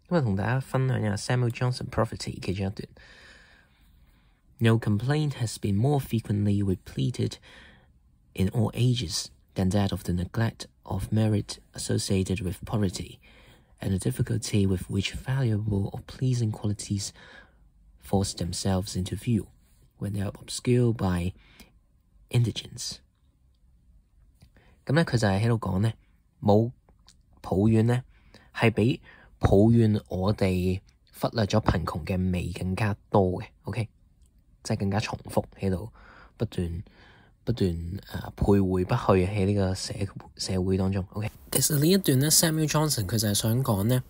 今日同大家分享一下 Samuel Johnson Prophecy 其中一段。No complaint has been more frequently repeated in all ages than that of the neglect of merit associated with poverty, and the difficulty with which valuable or pleasing qualities force themselves into view when they are obscured by indigence。咁咧，佢就係喺度講咧，冇抱怨咧，係比抱怨我哋忽略咗貧窮嘅味更加多嘅。OK， 即係更加重複喺度，不斷徘徊不去喺呢個社會當中。OK， 其實呢一段咧 ，Samuel Johnson 佢就係想講咧，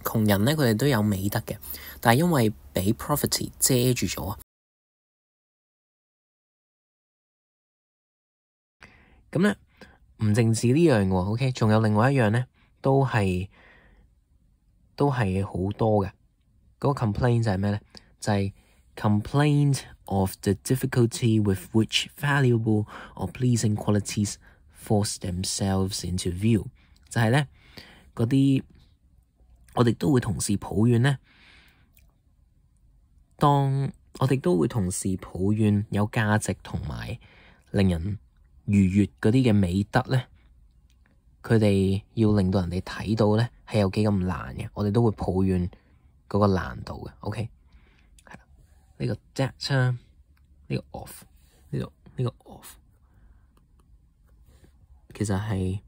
窮人咧佢哋都有美德嘅，但係因為俾 poverty 遮住咗。咁咧唔淨止呢樣喎 ，OK， 仲有另外一樣咧，都係好多嘅。嗰個 complaint 就係咩咧？就係 complaint of the difficulty with which valuable or pleasing qualities force themselves into view。就係咧嗰啲我哋都會同時抱怨咧，當我哋都會同時抱怨有價值同埋令人愉悅嗰啲嘅美德咧，佢哋要令到人哋睇到咧係有幾咁難嘅，我哋都會抱怨嗰個難度嘅。OK， 係啦，呢個 that 呢個 of 呢個 of 其實係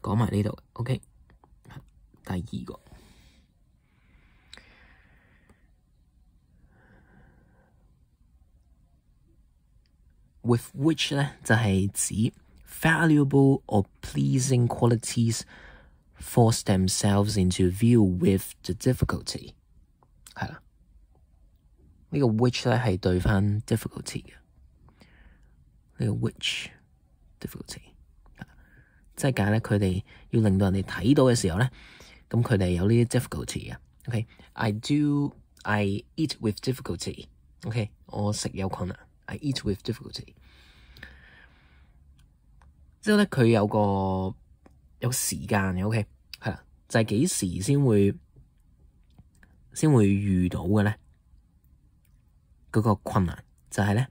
講埋呢度嘅。OK， 第二個。With which 咧就係指 valuable or pleasing qualities force themselves into view with the difficulty。 係啦，呢個 which 咧係對翻 difficulty 嘅，呢個 which difficulty 即係解咧佢哋要令到人哋睇到嘅時候咧，咁佢哋有呢啲 difficulty 嘅。OK，I eat with difficulty。OK， 我食有困難。I eat with difficulty。之後咧，佢有時間嘅。OK， 係啦，就係幾時先會遇到嘅咧？嗰個困難就係咧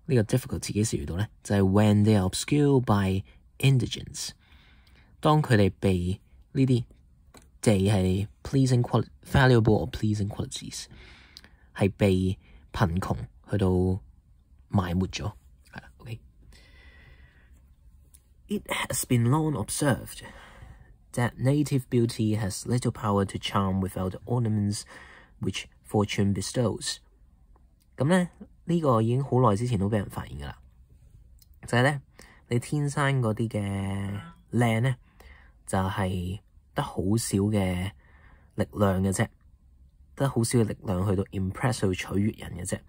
呢個 difficulty 幾時遇到咧？就係 when they are obscured by indigence。當佢哋被呢啲係 pleasing valuable or pleasing qualities 係被貧窮去到埋沒咗，係啦。OK， It has been long observed that native beauty has little power to charm without the ornaments which fortune bestows。咁咧呢個已經好耐之前都俾人發現噶啦，就係咧你天生嗰啲嘅靚咧，就係得好少嘅力量嘅啫，得好少嘅力量去到 impress 去取悅人嘅啫。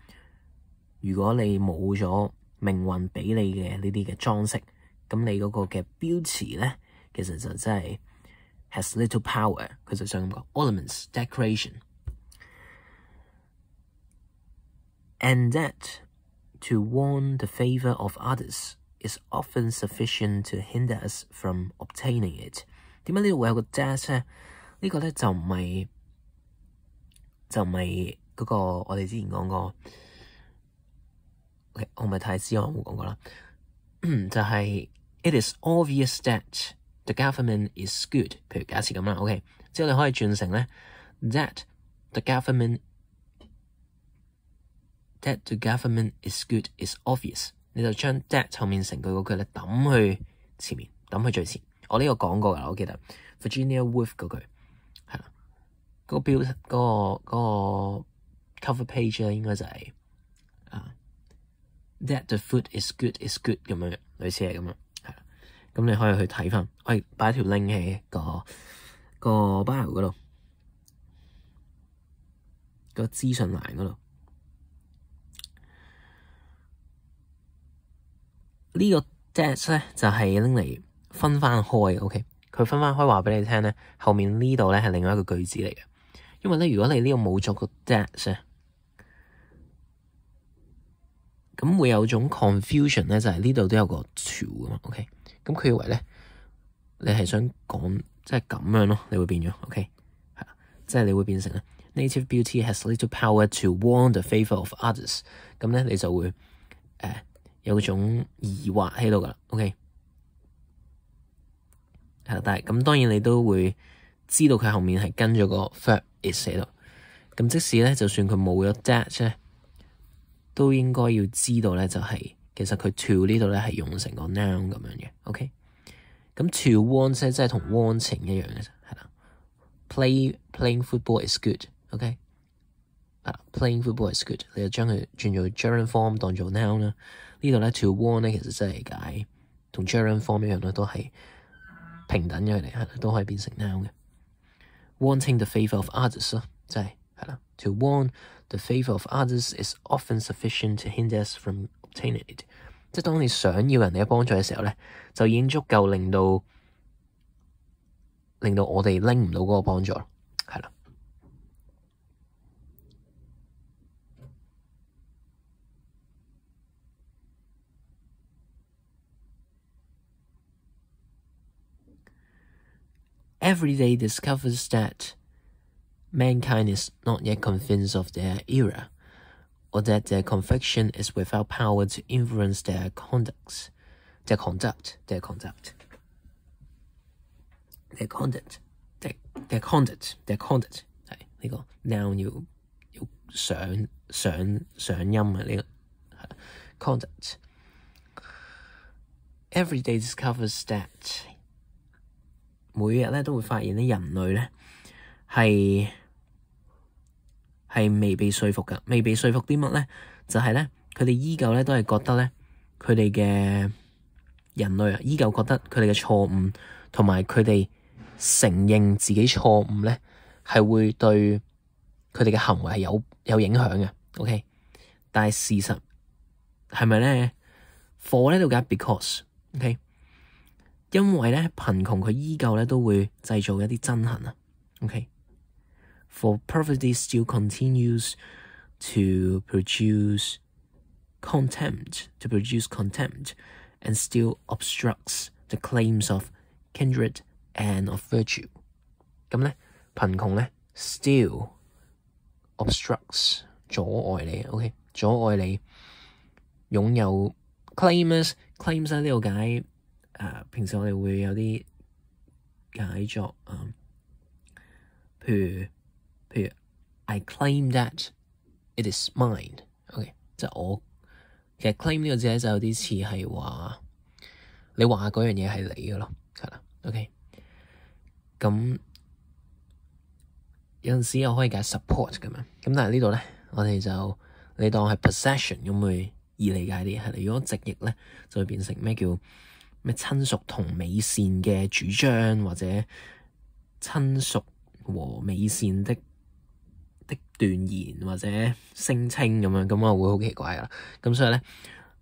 如果你冇咗命運俾你嘅呢啲嘅裝飾，咁你嗰個嘅beauty咧，其實就真係 has little power。佢就想咁講 ornaments decoration and that to won the favour of others is often sufficient to hinder us from obtaining it。 點解呢度會有個 that 咧？呢個咧就唔係嗰個我哋之前講過。Okay， 我唔係太知，我冇講過啦。就係 It is obvious that the government is good。譬如假設咁啦 ，OK， 之後你可以轉成咧 that the government is good is obvious。你就將 that 後面成句嗰句咧抌去前面，抌去最前。我呢個講過㗎啦，我記得 Virginia Woolf 嗰句係啦，嗰個 cover page 咧應該就係That the food is good 咁樣，類似係咁樣，係啦。咁你可以去睇翻，我哋擺條 link 喺個 bio 嗰度，個資訊欄嗰度。呢個 that 咧就係拎嚟分翻開 ，OK， 佢分翻開話俾你聽咧，後面呢度咧係另外一個句子嚟嘅。因為咧，如果你呢度冇咗個 that 咧，咁會有種 confusion 咧，就係呢度都有個 to 啊嘛 ，OK， 咁佢以為咧你係想講即係咁樣咯，你會變咗 OK， 係即係你會變成咧 native beauty has little power to warn the favour of others。咁咧你就會有種疑惑喺度噶啦。OK， 係啦，但係咁當然你都會知道佢後面係跟咗個 verb is 喺度。咁即使咧就算佢冇咗 that 咧，都應該要知道咧就係、其實佢 to 呢度咧係用成個 noun 咁樣嘅。OK， 咁 to want 咧即係同 wanting 一樣嘅啫，係啦。Playing football is good。OK， playing football is good， 你就將佢轉做 gerund form 當做 noun 啦。呢度咧 to want 咧其實真係解同 gerund form 一樣咧，都係平等嘅，佢哋都可以變成 noun 嘅。Wanting the favour of others 咯，即係啦。To want the favour of others is often sufficient to hinder us from obtaining it。即係當你想要人哋嘅幫助嘅時候咧，就已經足夠令到我哋拎唔到嗰個幫助咯，係啦。Every day discovers that mankind is not yet convinced of their error, or that their conviction is without power to influence their conduct. 係呢個 noun 要上音啊，呢個 conduct。Every day discovers that 每日咧都會發現咧人類咧係未被說服㗎。未被說服啲乜咧？就係咧佢哋依舊咧都係覺得咧佢哋嘅人類啊，依舊覺得佢哋嘅錯誤同埋佢哋承認自己錯誤咧係會對佢哋嘅行為係有影響嘅。OK， 但係事實係咪咧 ？For 呢度解 because。OK， 因為咧貧窮佢依舊咧都會製造一啲憎恨啊。OK，For poverty still continues to produce contempt, and still obstructs the claims of kindred and of virtue。咁咧貧窮咧 still obstructs 阻礙你。OK， 阻礙你擁有 claims 喺呢度解。平時我哋會有啲解作譬如 I claim that it is mine。OK， 即係我其實 claim 呢個字咧就有啲似係話你話嗰樣嘢係你嘅咯，係啦。OK， 咁有陣時又可以解 support 咁樣，咁但係呢度咧我哋就你當係 possession 咁會易理解啲，係啦。如果直譯咧就會變成咩叫咩親屬同美善嘅主張，或者親屬和美善的斷言或者聲稱咁樣，咁啊會好奇怪啦。咁所以咧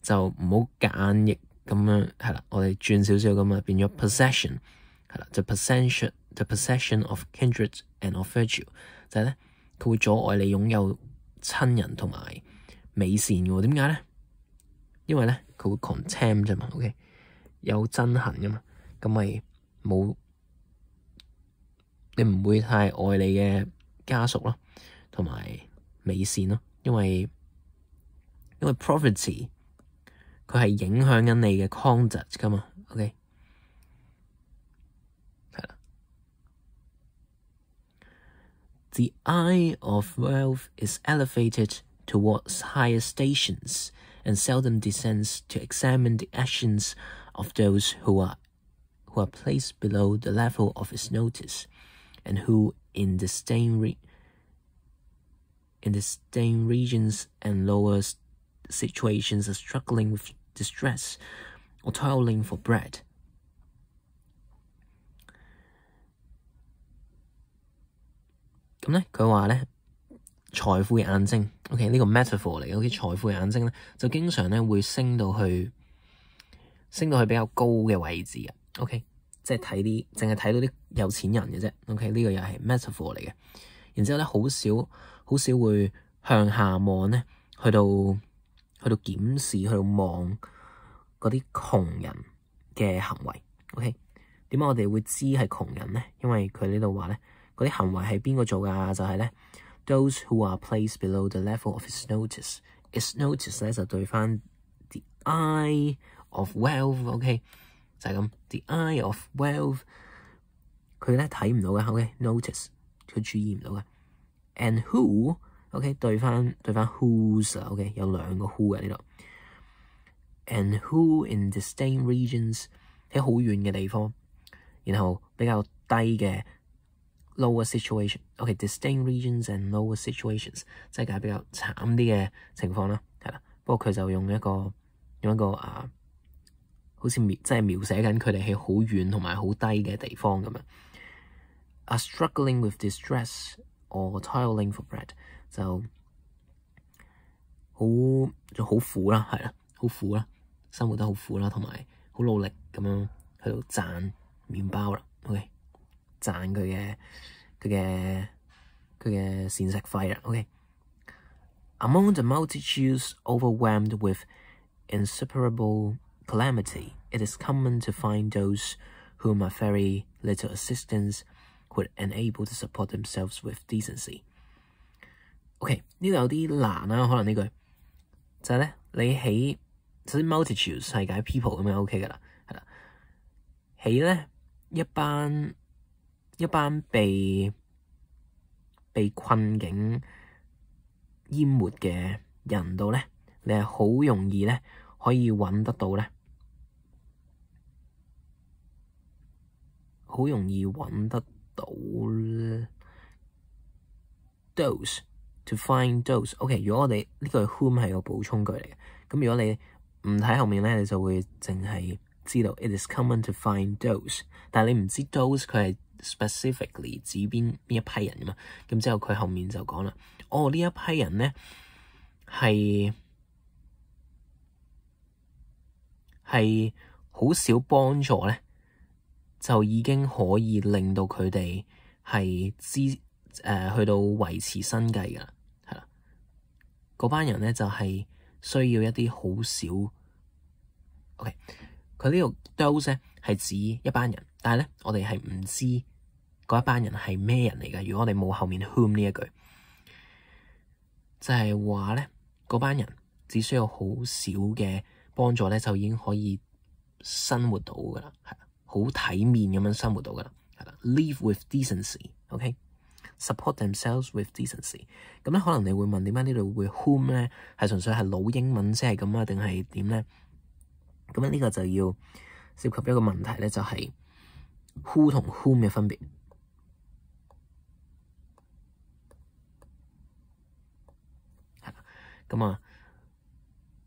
就唔好夾硬譯咁樣，係啦。我哋轉少少咁啊，變咗 possession， 係啦，就 the possession of kindred and of virtue， 就係咧佢會阻礙你擁有親人同埋美善嘅喎。點解咧？因為咧佢會 contempt 啫嘛。OK，有憎恨㗎嘛，咁咪冇你唔會太愛你嘅家屬咯，同埋美善咯，因為 poverty 佢係影響緊你嘅 conduct 㗎嘛。OK， 係啦。The eye of wealth is elevated towards higher stations and seldom descends to examine the actions of those who are placed below the level of its notice, and who in distant regions and lower situations are struggling with distress or toiling for bread。 咁咧佢話咧財富嘅眼睛 ，OK 呢個 metaphor 嚟嘅。OK， 財富嘅眼睛咧就經常咧會升到去比較高嘅位置啊。OK， 即係淨係睇到啲有錢人嘅啫。OK， 呢個又係 metaphor 嚟嘅。然之後咧好少會向下望咧，去到檢視，去到望嗰啲窮人嘅行為。OK， 點解我哋會知係窮人咧？因為佢呢度話咧，嗰啲行為係邊個做㗎？就係咧 those who are placed below the level of its notice。its notice 咧就對翻 the eye of wealth，OK，就係咁 the eye of wealth， 佢咧睇唔到嘅 ，OK notice 佢注意唔到嘅 ，and who，OK 對翻 whose 啦 ，OK 有兩個 who 嘅呢度 ，and who in distant regions 喺好遠嘅地方，然後比較低嘅 lower situation，OK distant regions and lower situations 即係比較慘啲嘅情況啦，係啦，不過佢就用一個好似即係描寫緊佢哋喺好遠同埋好低嘅地方咁樣。are struggling with distress or toiling for bread 就好苦啦，係啦，好苦啦，生活得好苦啦，同埋好努力咁樣喺度賺麵包啦 ，OK 賺佢嘅膳食費啦 ，OK。Among the multitudes overwhelmed with insuperable calamity, it is common to find those whom a very little assistance would enable to support themselves with decency. OK， 呢度有啲難啦，可能呢句就係咧，你喺首先 multitudes 係解 people 咁樣 OK 噶啦，係啦，喺咧一班被困境淹沒嘅人度咧，你係好容易咧可以揾得到咧，好容易揾得到 those to find those。OK， 如果我哋呢個 whom 係個補充句嚟嘅，咁如果你唔睇後面咧，你就會淨係知道 it is common to find those， 但係你唔知 those 佢係specifically 指邊一批人㗎嘛，咁之後佢後面就講啦，呢一批人咧係好少幫助咧，就已經可以令到佢哋係去到維持生計㗎啦，係啦，嗰班人咧就係需要一啲好少 OK， 佢呢度 those 咧係指一班人，但係咧我哋係唔知嗰一班人係咩人嚟㗎。如果我哋冇後面 whom 呢一句，就係話咧嗰班人只需要好少嘅幫助咧，就已經可以生活到㗎啦，係好體面咁樣生活到㗎啦，係啦 ，live with decency，OK，support themselves with decency。咁咧可能你會問點解呢度會 whom 咧係純粹係老英文先係咁啊，定係點咧？咁呢個就要涉及一個問題咧，就係 who 同 whom 嘅分別。係啦，咁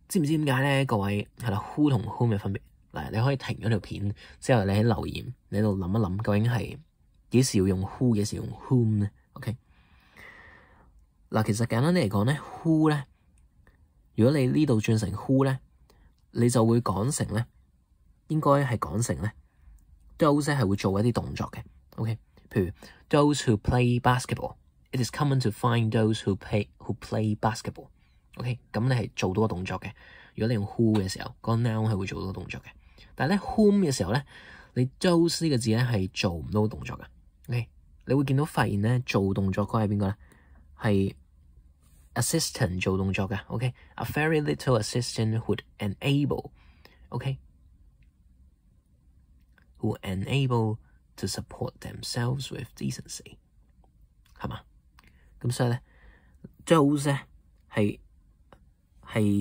知唔知點解咧？各位係啦 ，who 同 whom 嘅分別嗱，你可以停咗條片之後，你喺留言你喺度諗一諗，究竟係幾時要用 who， 幾時用 whom 咧 ？OK， 嗱，其實簡單啲嚟講咧 ，who 咧，如果你呢度轉成 who 咧，你就會講成咧，應該係講成咧 ，those 係會做一啲動作嘅 ，OK， 譬如 those who play basketball，it is common to find those who play basketball，OK， 咁你係做到個動作嘅。如果你用 who 嘅時候，個 noun 係會做到個動作嘅。但係咧 whom 嘅時候咧，你 those 呢個字咧係做唔到動作嘅。OK， 你會見到發現咧做動作嗰係邊個咧？係 assistant 做動作嘅。OK，a very little assistant would enable，OK，who enable to support themselves with decency， 係嘛？咁所以咧 those 咧係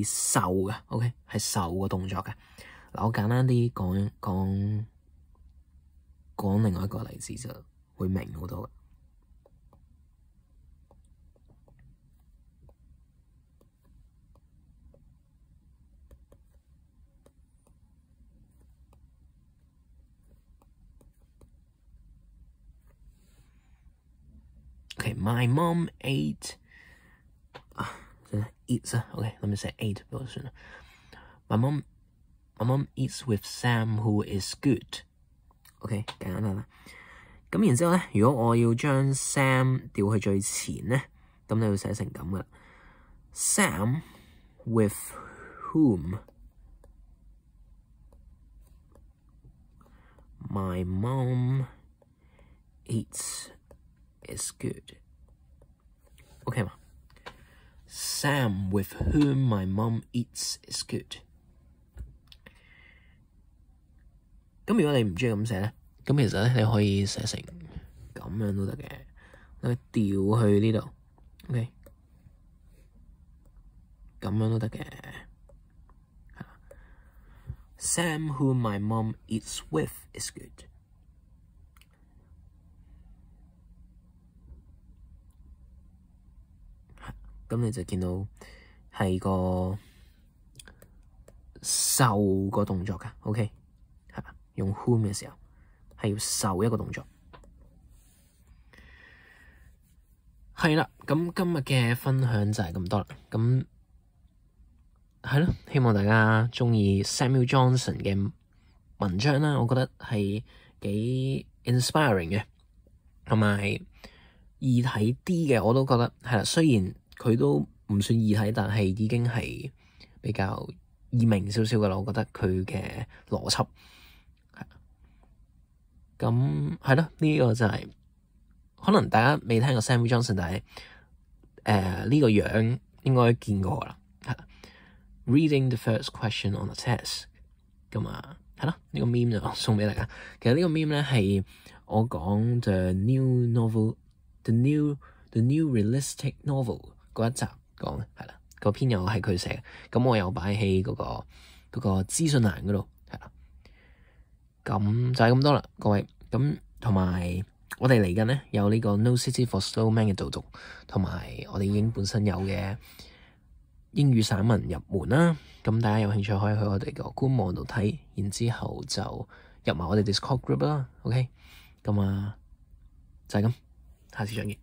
受嘅 ，OK， 係受個動作嘅。嗱，我簡單啲講另外一個例子就會明好多嘅。Okay, my mom ate eats okay, let me say ate 俾我算啦。My mom eats with Sam who is good。OK， 簡單啦。咁然之後咧，如果我要將 Sam 調去最前咧，咁你要寫成咁噶。Sam with whom my mom eats is good。 OK 嘛？ Sam with whom my mom eats is good。 咁如果你唔中意咁寫咧，咁其實咧你可以寫成咁樣都得嘅，你調去呢度 OK， 咁樣都得嘅。Sam whom my mom eats with is good。 咁你就見到係個受個動作㗎 OK， 係啦，用 whom 嘅時候係要受一個動作。係啦，咁今日嘅分享就係咁多啦。咁係咯，希望大家鍾意 Samuel Johnson 嘅文章啦，我覺得係幾 inspiring 嘅，同埋易睇啲嘅，我都覺得係啦。雖然佢都唔算易睇，但係已經係比較易明少少嘅啦。我覺得佢嘅邏輯係咁係咯，呢個就係可能大家未聽過 Samuel Johnson， 但係呢個樣應該見過啦。Reading the first question on the test， 咁啊係咯，呢個 meme 就送俾大家。其實呢個 meme 咧係我講 the new novel，the new realistic novel 嗰一集講嘅，係啦，個篇又係佢寫嘅，咁我有擺喺嗰個資訊欄嗰度，係啦，咁就係咁多啦，各位。咁同埋我哋嚟緊咧有呢個 No City for Slow Man 嘅導讀，同埋我哋已經本身有嘅英語散文入門啦。咁大家有興趣可以去我哋個官網度睇，然之後就入埋我哋 Discord group 啦。OK， 咁就係咁，下次再見。